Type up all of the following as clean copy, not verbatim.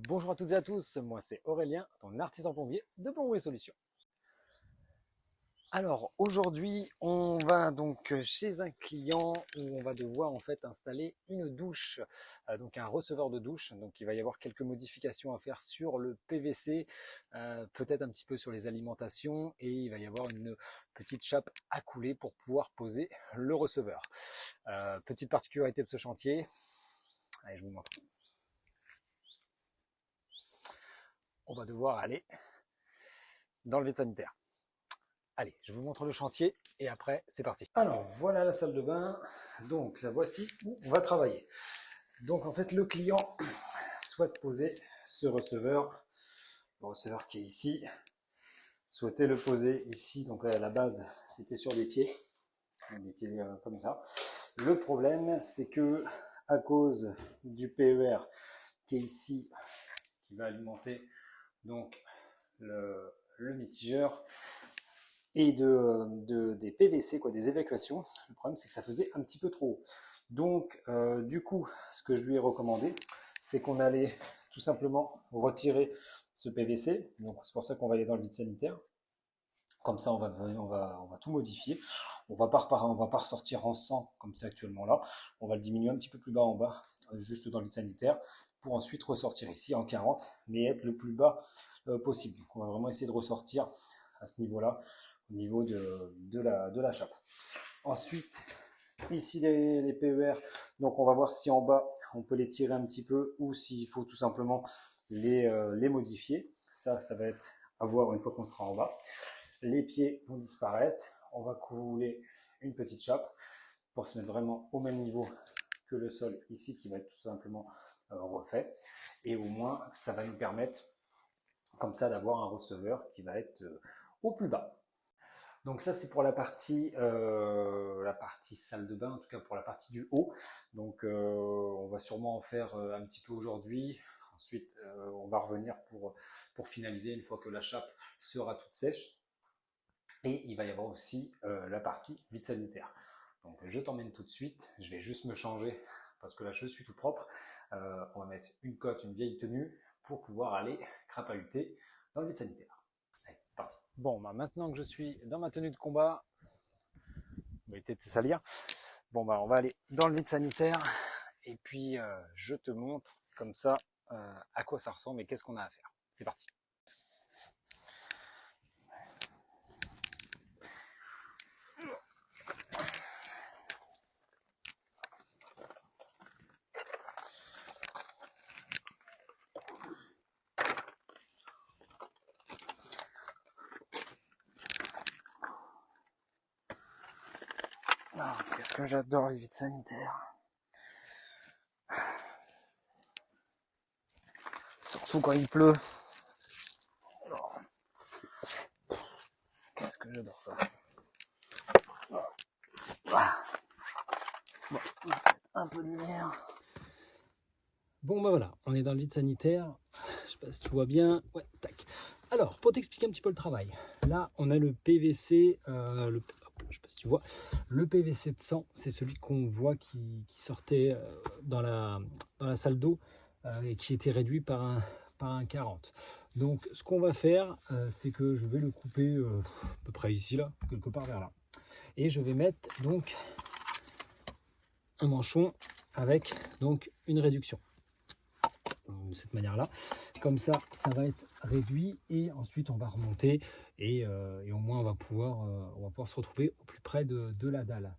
Bonjour à toutes et à tous, moi c'est Aurélien, ton artisan plombier de Plomberie Solutions. Alors aujourd'hui on va donc chez un client où on va devoir en fait installer une douche, donc un receveur de douche. Donc il va y avoir quelques modifications à faire sur le PVC, peut-être un petit peu sur les alimentations, et il va y avoir une petite chape à couler pour pouvoir poser le receveur. Petite particularité de ce chantier, allez je vous montre. On va devoir aller dans le vide sanitaire. Allez, je vous montre le chantier et après c'est parti. Alors voilà la salle de bain, donc la voici où on va travailler. Donc en fait le client souhaite poser ce receveur, le receveur qui est ici, souhaitait le poser ici, donc à la base c'était sur des pieds comme ça. Le problème c'est que à cause du PER qui est ici, qui va alimenter donc le mitigeur, et des PVC, des évacuations. Le problème, c'est que ça faisait un petit peu trop haut. Donc, du coup, ce que je lui ai recommandé, c'est qu'on allait tout simplement retirer ce PVC. Donc, c'est pour ça qu'on va aller dans le vide sanitaire. Comme ça, on va tout modifier. On va pas ressortir en 100 comme c'est actuellement là. On va le diminuer un petit peu plus bas en bas, juste dans le vide sanitaire, pour ensuite ressortir ici en 40, mais être le plus bas possible. Donc, on va vraiment essayer de ressortir à ce niveau-là, au niveau de la chape. Ensuite, ici les PER, donc on va voir si en bas on peut les tirer un petit peu ou s'il faut tout simplement les modifier. Ça va être à voir une fois qu'on sera en bas. Les pieds vont disparaître. On va couler une petite chape pour se mettre vraiment au même niveau que le sol ici, qui va être tout simplement refait. Et au moins, ça va nous permettre comme ça d'avoir un receveur qui va être au plus bas. Donc ça c'est pour la partie salle de bain, en tout cas pour la partie du haut. Donc on va sûrement en faire un petit peu aujourd'hui. Ensuite on va revenir pour finaliser une fois que la chape sera toute sèche. Et il va y avoir aussi la partie vide sanitaire. Donc je t'emmène tout de suite, je vais juste me changer parce que là je suis tout propre. On va mettre une cotte, une vieille tenue pour pouvoir aller crapahuter dans le vide sanitaire. Allez, parti. Bon, bah maintenant que je suis dans ma tenue de combat, on va éviter de se salir. Bon, bah on va aller dans le vide sanitaire et puis je te montre comme ça à quoi ça ressemble et qu'est-ce qu'on a à faire. C'est parti. Qu'est-ce que j'adore les vides sanitaires. Surtout quand il pleut. Qu'est-ce que j'adore ça. Bon, on va se mettre un peu de lumière. Bon bah voilà, on est dans le vide sanitaire. Je sais pas si tu vois bien. Ouais, tac. Alors, pour t'expliquer un petit peu le travail. Là, on a le PVC, je sais pas si tu vois, le PVC de 100, c'est celui qu'on voit qui sortait dans la salle d'eau et qui était réduit par un 40. Donc, ce qu'on va faire, c'est que je vais le couper à peu près ici, là, quelque part vers là. Et je vais mettre donc un manchon avec donc une réduction. De cette manière-là. Comme ça va être réduit et ensuite on va remonter et au moins on va pouvoir se retrouver au plus près de la dalle.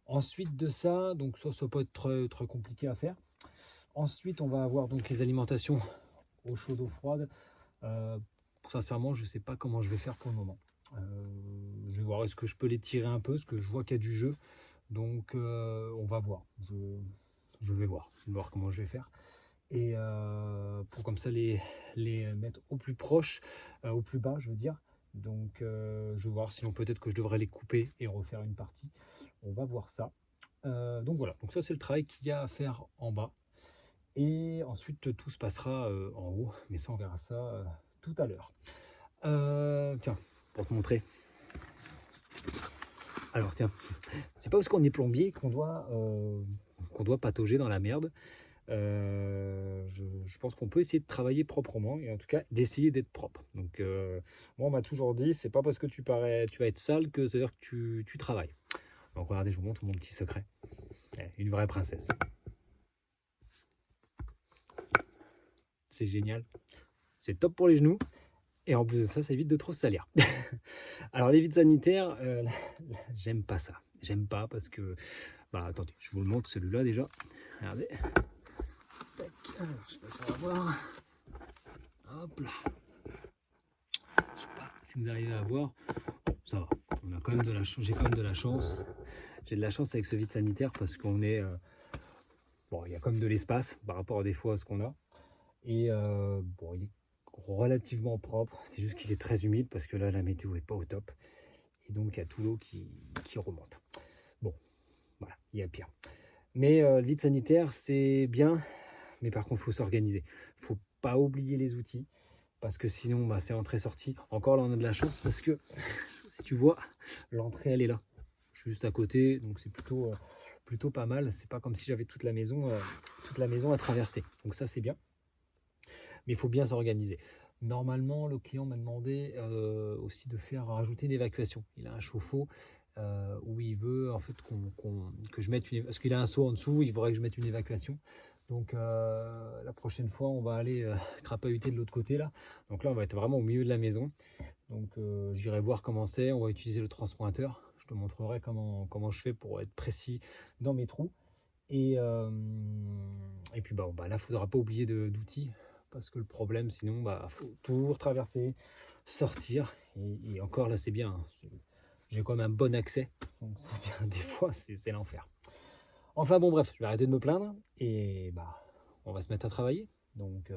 Ensuite de ça, donc ça peut être très compliqué à faire. Ensuite on va avoir donc les alimentations eau chaude, eau froide. Sincèrement je sais pas comment je vais faire pour le moment. Je vais voir est-ce que je peux les tirer un peu, parce que je vois qu'il y a du jeu. Donc on va voir. Je vais voir comment je vais faire. Et pour comme ça les mettre au plus proche, au plus bas je veux dire. Donc je vais voir, sinon peut-être que je devrais les couper et refaire une partie. On va voir ça. Donc voilà, donc ça c'est le travail qu'il y a à faire en bas. Et ensuite tout se passera en haut, mais ça on verra ça tout à l'heure. Tiens, pour te montrer. Alors tiens, c'est pas parce qu'on est plombier qu'on doit patauger dans la merde. je pense qu'on peut essayer de travailler proprement et en tout cas d'essayer d'être propre. Donc moi on m'a toujours dit, c'est pas parce que tu vas être sale que ça veut dire que tu travailles. Donc regardez, je vous montre mon petit secret. Une vraie princesse. C'est génial. C'est top pour les genoux. Et en plus de ça, ça évite de trop se salir. Alors les vides sanitaires, j'aime pas ça. J'aime pas parce que... Bah attendez, je vous le montre celui-là déjà. Regardez. Tac. Alors, je sais pas si on va voir. Hop là. Je sais pas si vous arrivez à voir. Bon, ça va. On a quand même de la chance. J'ai quand même de la chance. J'ai de la chance avec ce vide sanitaire parce qu'on est... Bon, il y a quand même de l'espace par rapport à des fois à ce qu'on a. Et bon, il est relativement propre. C'est juste qu'il est très humide parce que là, la météo est pas au top. Et donc, il y a tout l'eau qui remonte. Bon, voilà, il y a pire. Mais le vide sanitaire, c'est bien. Mais par contre, il faut s'organiser. Il ne faut pas oublier les outils. Parce que sinon, bah, c'est entrée-sortie. Encore là, on a de la chance parce que, si tu vois, l'entrée, elle est là. Juste à côté. Donc, c'est plutôt pas mal. C'est pas comme si j'avais toute la maison à traverser. Donc ça, c'est bien. Mais il faut bien s'organiser. Normalement, le client m'a demandé aussi de rajouter une évacuation. Il a un chauffe-eau où il veut en fait que je mette parce qu'il a un seau en dessous, il faudrait que je mette une évacuation. Donc la prochaine fois, on va aller crapahuter de l'autre côté là. Donc là, on va être vraiment au milieu de la maison. Donc j'irai voir comment c'est. On va utiliser le transpointeur. Je te montrerai comment je fais pour être précis dans mes trous. Et puis là, il ne faudra pas oublier d'outils. Parce que le problème, sinon, faut toujours traverser, sortir. Et encore là, c'est bien. Hein. J'ai quand même un bon accès. Donc c'est bien. Des fois, c'est l'enfer. Enfin bon, bref, je vais arrêter de me plaindre. Et on va se mettre à travailler. Donc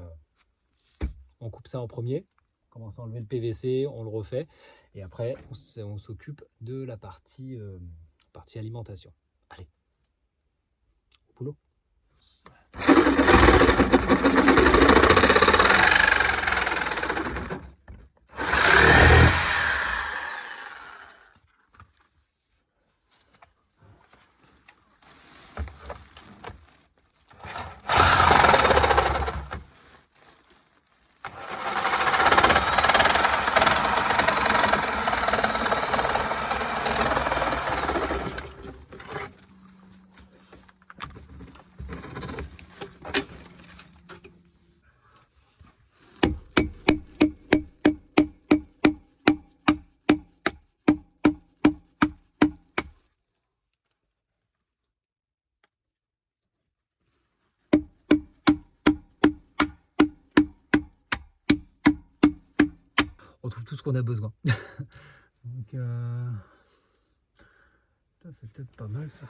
on coupe ça en premier. On commence à enlever le PVC, on le refait. Et après, on s'occupe de la partie alimentation. Allez, au boulot. On trouve tout ce qu'on a besoin. Donc, c'est peut-être pas mal ça.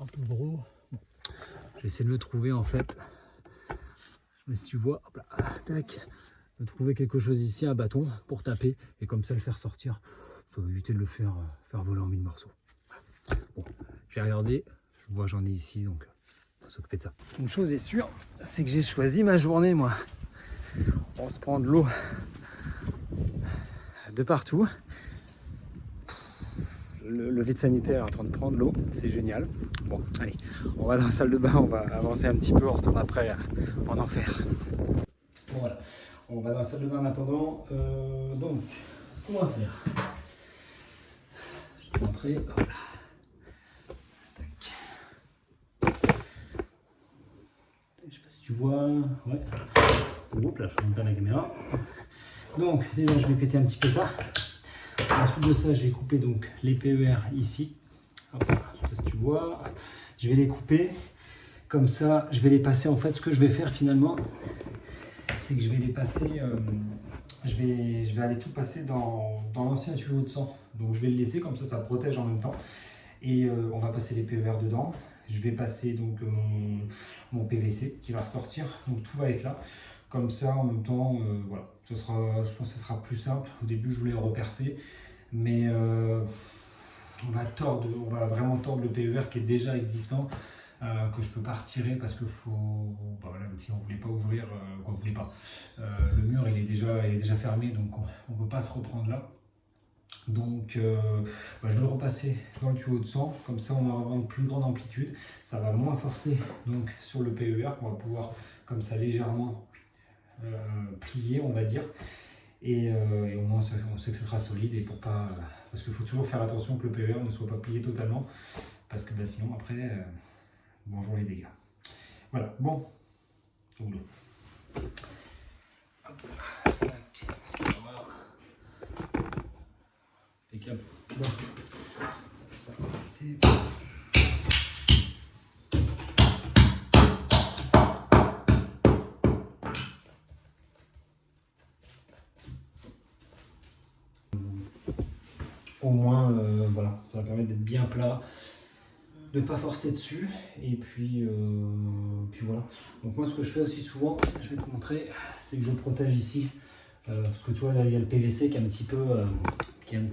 Un peu gros. Bon. Je vais essayer de le trouver en fait. Mais si tu vois, hop là, tac, de trouver quelque chose ici, un bâton pour taper et comme ça le faire sortir. Ça va éviter de le faire voler en mille morceaux. Bon, j'ai regardé, je vois j'en ai ici donc on va s'occuper de ça. Une chose est sûre, c'est que j'ai choisi ma journée moi. On se prend de l'eau de partout. Le vide sanitaire est en train de prendre l'eau, c'est génial. Bon, allez, on va dans la salle de bain, on va avancer un petit peu, on retourne après en enfer. Bon voilà, on va dans la salle de bain en attendant. Donc, ce qu'on va faire, je vais montrer, voilà. Tac. Je sais pas si tu vois, ouais. Oups, là je monte pas la caméra. Donc déjà je vais péter un petit peu ça. Ensuite de ça, je vais couper donc les PER ici. Hop, je sais pas si tu vois. Je vais les couper. Comme ça, je vais les passer. En fait, ce que je vais faire finalement, c'est que je vais les passer. Je vais aller tout passer dans l'ancien tuyau de sang. Donc je vais le laisser comme ça protège en même temps. Et on va passer les PER dedans. Je vais passer donc mon PVC qui va ressortir. Donc tout va être là. Comme ça, en même temps, voilà, je pense que ce sera plus simple. Au début, je voulais le repercer, mais on va vraiment tordre le PER qui est déjà existant, que je peux pas retirer parce que voilà, le client voulait pas ouvrir, le mur il est déjà fermé, donc on peut pas se reprendre là. Donc je vais le repasser dans le tuyau de sang, comme ça on aura une plus grande amplitude, ça va moins forcer donc sur le PER qu'on va pouvoir comme ça légèrement plier, on va dire, et au moins on sait que ce sera solide, et pour pas, parce qu'il faut toujours faire attention que le PER ne soit pas plié totalement, parce que sinon après bonjour les dégâts. Voilà, bon, donc hop là. Impeccable. Bon. Ça va été... Au moins, voilà, ça va permettre d'être bien plat, de ne pas forcer dessus, et puis voilà. Donc moi, ce que je fais aussi souvent, je vais te montrer, c'est que je protège ici, parce que tu vois là, il y a le PVC qui est un petit peu, qui est un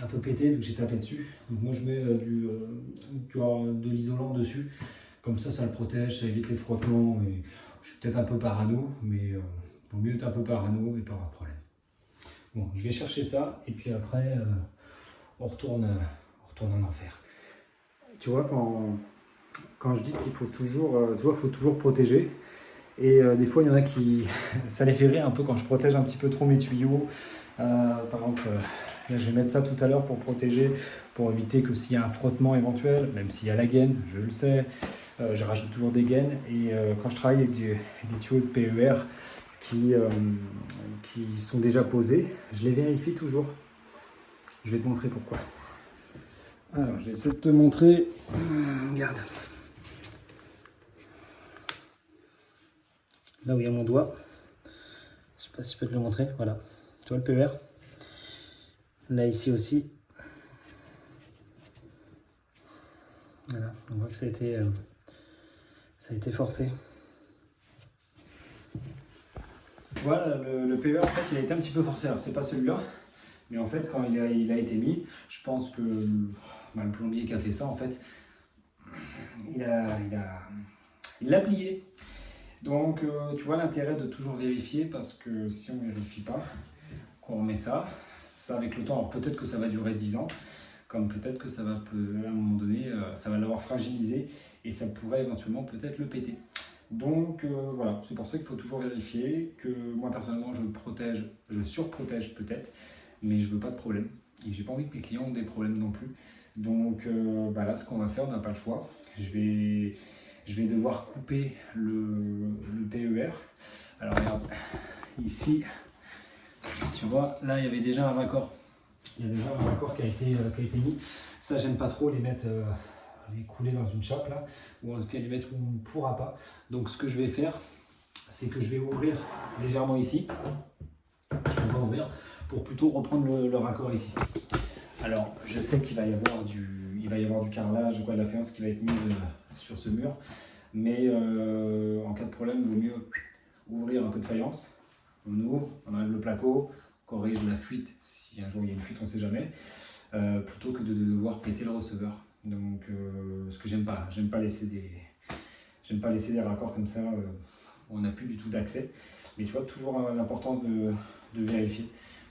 peu pété vu que j'ai tapé dessus. Donc moi, je mets de l'isolant dessus, comme ça le protège, ça évite les frottements. Et je suis peut-être un peu parano, mais vaut mieux être un peu parano et pas avoir de problème. Bon, je vais chercher ça, et puis après, on retourne en enfer. Tu vois, quand je dis qu'il faut toujours, faut toujours protéger, et des fois, il y en a qui, ça les fait rire un peu quand je protège un petit peu trop mes tuyaux. Par exemple, là, je vais mettre ça tout à l'heure pour protéger, pour éviter que s'il y a un frottement éventuel, même s'il y a la gaine, je le sais, je rajoute toujours des gaines, et quand je travaille avec des tuyaux de PER, qui sont déjà posés, je les vérifie toujours. Je vais te montrer pourquoi. Alors, je vais essayer de te montrer. Regarde. Là où il y a mon doigt. Je sais pas si je peux te le montrer. Voilà. Tu vois le PER? Là, ici aussi. Voilà. On voit que ça a été forcé. Voilà, le PER, en fait, il a été un petit peu forcé. Alors, c'est pas celui-là, mais en fait, quand il a été mis, je pense que le plombier qui a fait ça, en fait, il l'a plié. Donc, tu vois l'intérêt de toujours vérifier, parce que si on ne vérifie pas, qu'on remet ça avec le temps, alors peut-être que ça va durer 10 ans, comme peut-être que ça va, à un moment donné, ça va l'avoir fragilisé, et ça pourrait éventuellement peut-être le péter. Donc voilà, c'est pour ça qu'il faut toujours vérifier, que moi personnellement je surprotège peut-être, mais je veux pas de problème, et j'ai pas envie que mes clients ont des problèmes non plus. Donc là, ce qu'on va faire, on n'a pas le choix. Je vais devoir couper le PER. Alors regarde, ici, tu vois, là il y avait déjà un raccord. Il y a déjà un raccord qui a été mis. Ça, j'aime pas trop les mettre, les couler dans une chape là, ou en tout cas les mettre où on ne pourra pas. Donc ce que je vais faire, c'est que je vais ouvrir légèrement ici. On va ouvrir pour plutôt reprendre le raccord ici. Alors, je sais qu'il va y avoir du carrelage, de la faïence qui va être mise sur ce mur, mais en cas de problème, il vaut mieux ouvrir un peu de faïence. On ouvre, on enlève le placo, on corrige la fuite, si un jour il y a une fuite, on ne sait jamais, plutôt que de devoir péter le receveur. Donc, ce que j'aime pas laisser des raccords comme ça, où on n'a plus du tout d'accès. Mais tu vois, toujours l'importance de vérifier.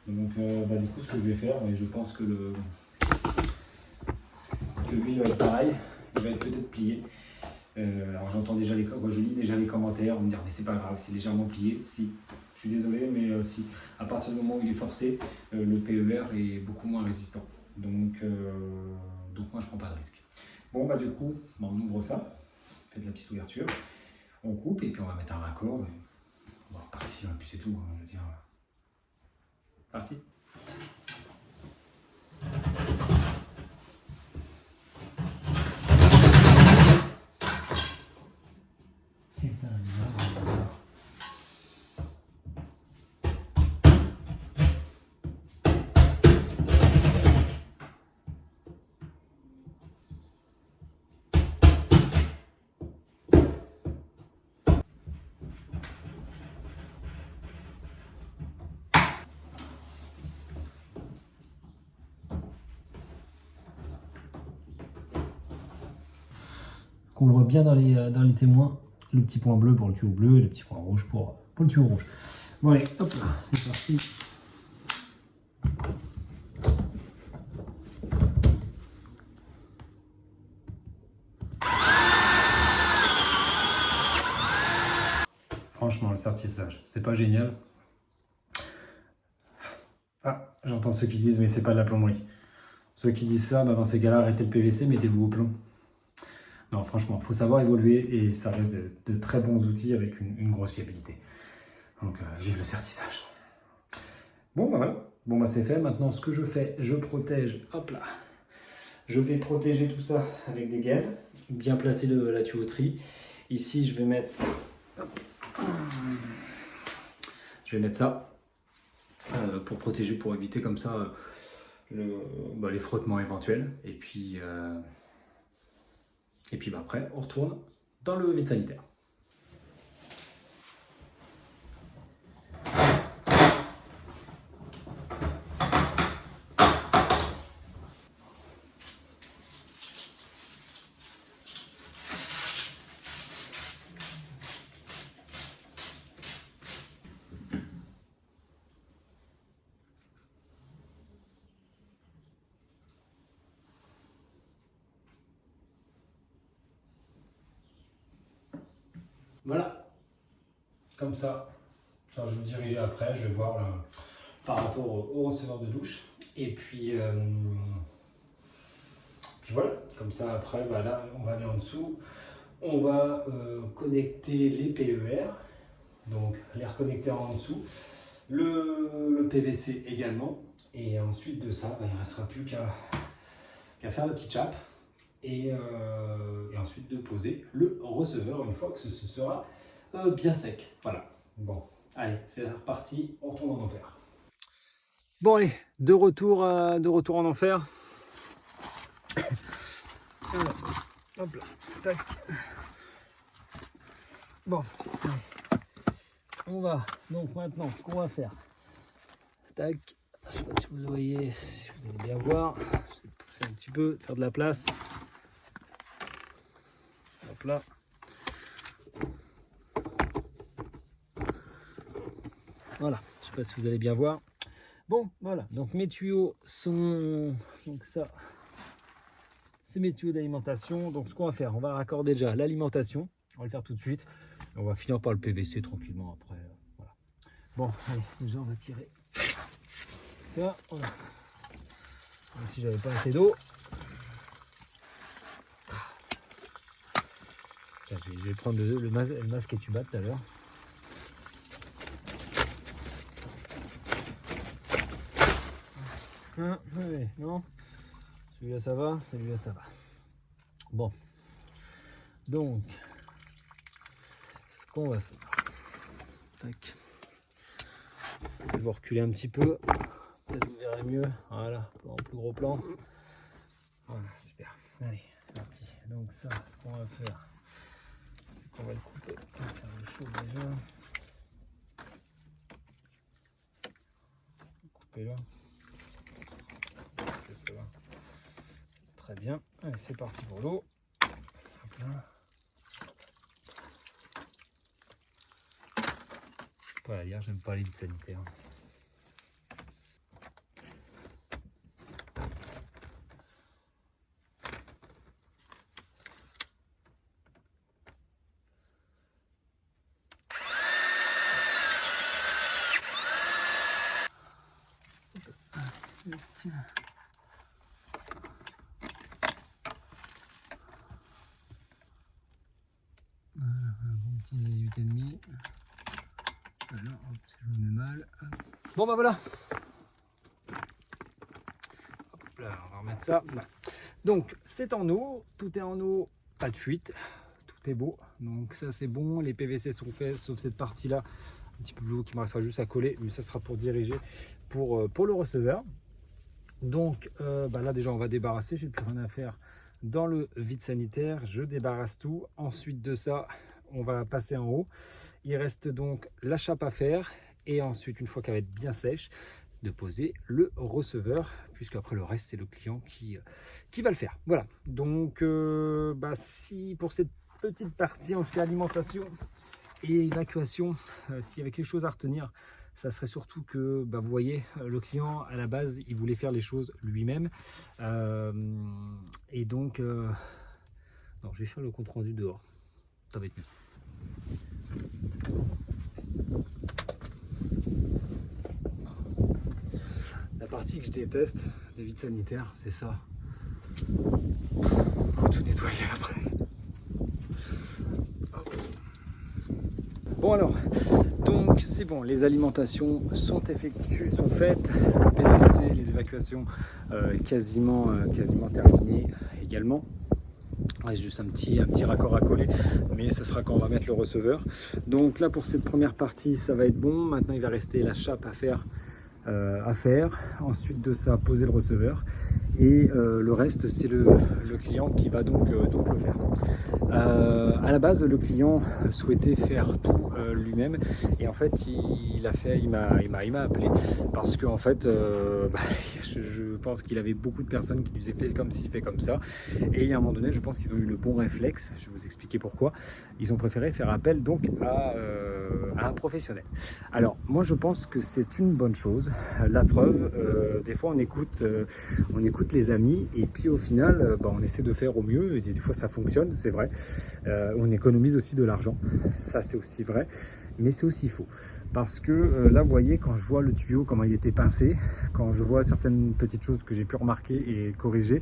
Donc du coup, ce que je vais faire, et je pense que lui il va être pareil, il va être peut-être plié. Alors j'entends déjà je lis déjà les commentaires, on me dire mais c'est pas grave, c'est légèrement plié. Si, je suis désolé, mais si, à partir du moment où il est forcé, le PER est beaucoup moins résistant. Donc moi je prends pas de risque. Bon du coup, on ouvre ça, faites la petite ouverture, on coupe et puis on va mettre un raccord. On va repartir, et puis c'est tout, hein, je veux dire. Parti. Qu'on voit bien dans les témoins, le petit point bleu pour le tuyau bleu et le petit point rouge pour le tuyau rouge. Bon allez, hop là, c'est parti. Franchement, le sertissage, c'est pas génial. Ah, j'entends ceux qui disent mais c'est pas de la plomberie. Ceux qui disent ça, bah dans ces cas-là, arrêtez le PVC, mettez-vous au plomb. Non, franchement, il faut savoir évoluer et ça reste de très bons outils avec une grosse fiabilité. Donc, vive le sertissage. Bon, bah voilà. Bon, bah c'est fait. Maintenant, ce que je fais, je protège. Hop là. Je vais protéger tout ça avec des gaines. Bien placer la tuyauterie. Ici, je vais mettre... Hop. Je vais mettre ça pour protéger, pour éviter comme ça les frottements éventuels. Et puis bah, après, on retourne dans le vide sanitaire. Voilà, comme ça, je vais me diriger après, je vais voir par rapport au receveur de douche. Et puis voilà, comme ça après, bah là, on va aller en dessous, on va connecter les PER, donc les reconnecter en dessous, le PVC également, et ensuite de ça, bah, il ne restera plus qu'à faire la petite chape, et ensuite de poser le receveur une fois que ce sera bien sec. Voilà, bon, allez, c'est reparti, on retourne en enfer. Bon allez, de retour en enfer. Alors, hop là, tac. Bon, allez. On va donc maintenant, ce qu'on va faire, tac, je sais pas si vous voyez, si vous allez bien voir, je vais pousser un petit peu, faire de la place. Hop là. Voilà, je sais pas si vous allez bien voir. Bon, voilà, donc mes tuyaux sont, donc ça, c'est mes tuyaux d'alimentation. Donc ce qu'on va faire, on va raccorder déjà l'alimentation, on va le faire tout de suite. On va finir par le PVC tranquillement après. Voilà. Bon, allez, déjà on va tirer ça. Voilà. Même si j'avais pas assez d'eau. Je vais prendre le masque et tuba tout à l'heure. Ah, ouais, non, celui-là ça va, celui-là ça va. Bon, donc ce qu'on va faire, tac, je vais reculer un petit peu, peut-être vous verrez mieux, voilà, en plus gros plan. Voilà, super, allez, c'est parti. Donc ça, ce qu'on va faire, c'est qu'on va le couper, on va faire le chaud déjà. Couper là. Ok, ça va. Très bien, allez, c'est parti pour l'eau. Hop là. Pas la lire, j'aime pas les vides sanitaires. Un bon petit 18,5. Voilà, hop, je me mets mal. Bon bah voilà. Hop là, on va remettre ça. Voilà. Donc c'est en eau, tout est en eau, pas de fuite, tout est beau. Donc ça c'est bon, les PVC sont faits, sauf cette partie-là, un petit peu plus haut qui me restera juste à coller, mais ça sera pour diriger pour le receveur. Donc bah là déjà on va débarrasser, j'ai plus rien à faire dans le vide sanitaire, je débarrasse tout. Ensuite de ça, on va passer en haut. Il reste donc la chape à faire et ensuite une fois qu'elle va être bien sèche, de poser le receveur, puisque après le reste c'est le client qui va le faire. Voilà, donc bah, si pour cette petite partie, en tout cas alimentation et évacuation, s'il y avait quelque chose à retenir, ça serait surtout que, bah, vous voyez, le client à la base il voulait faire les choses lui-même, et donc non, je vais faire le compte rendu dehors, ça va être mieux. partie que je déteste des vides sanitaires, c'est ça. Faut tout nettoyer après. Bon alors, donc c'est bon, les alimentations sont effectuées, sont faites, le PVC, les évacuations quasiment terminées également. Il reste juste un petit raccord à coller, mais ça sera quand on va mettre le receveur. Donc là pour cette première partie ça va être bon. Maintenant il va rester la chape à faire. Ensuite de ça poser le receveur et le reste c'est le client qui va donc le faire. À la base le client souhaitait faire tout lui-même et en fait il m'a appelé parce que en fait je pense qu'il avait beaucoup de personnes qui lui disaient fait comme ci, fait comme ça, et il y a un moment donné je pense qu'ils ont eu le bon réflexe, je vais vous expliquer pourquoi. Ils ont préféré faire appel donc à un professionnel. Alors moi je pense que c'est une bonne chose. La preuve, des fois on écoute les amis et puis au final on essaie de faire au mieux et des fois ça fonctionne, c'est vrai. On économise aussi de l'argent, ça c'est aussi vrai, mais c'est aussi faux. Parce que là vous voyez, quand je vois le tuyau comment il était pincé, quand je vois certaines petites choses que j'ai pu remarquer et corriger,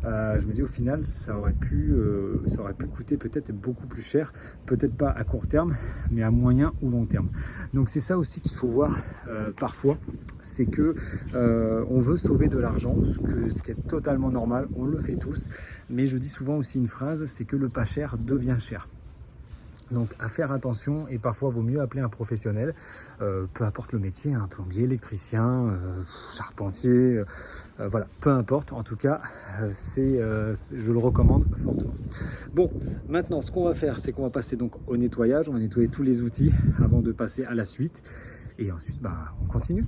je me dis au final ça aurait pu coûter peut-être beaucoup plus cher, peut-être pas à court terme mais à moyen ou long terme. Donc c'est ça aussi qu'il faut voir parfois, c'est que on veut sauver de l'argent, ce qui est totalement normal, on le fait tous, mais je dis souvent aussi une phrase, c'est que le pas cher devient cher. Donc à faire attention, et parfois vaut mieux appeler un professionnel, peu importe le métier, un plombier, électricien, charpentier, voilà, peu importe, en tout cas je le recommande fortement. Bon, maintenant ce qu'on va faire, c'est qu'on va passer donc au nettoyage, on va nettoyer tous les outils avant de passer à la suite, et ensuite on continue.